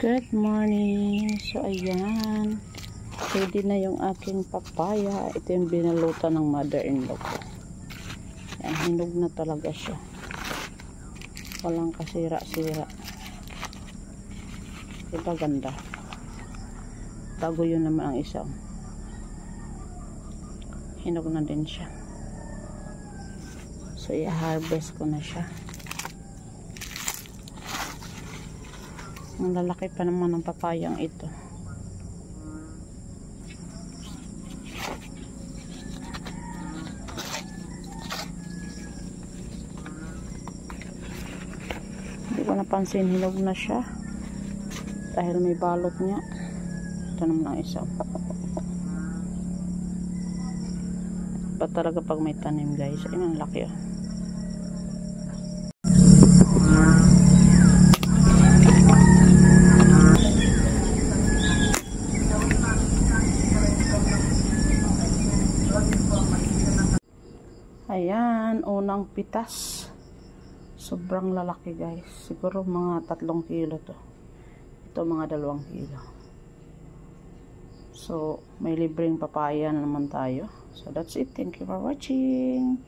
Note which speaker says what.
Speaker 1: Good morning. So ayan, ready na yung aking papaya. Ito yung binalutan ng mother-in-law ko. Yan, hinog na talaga siya, walang kasira-sira. Ito ganda. Tago yun naman ang isang, hinog na din siya. So i-harvest ko na siya. Ang lalaki pa naman ng papayang ito. Hindi ko napansin, hinog na siya dahil may balot niya. Ito naman ang isa. Ba talaga pag may tanim, guys? Ay, ang laki oh. Ayan, unang pitas. Sobrang lalaki, guys. Siguro mga 3 kilo to. Ito mga 2 kilo. So, may libreng papaya na naman tayo. So, that's it. Thank you for watching.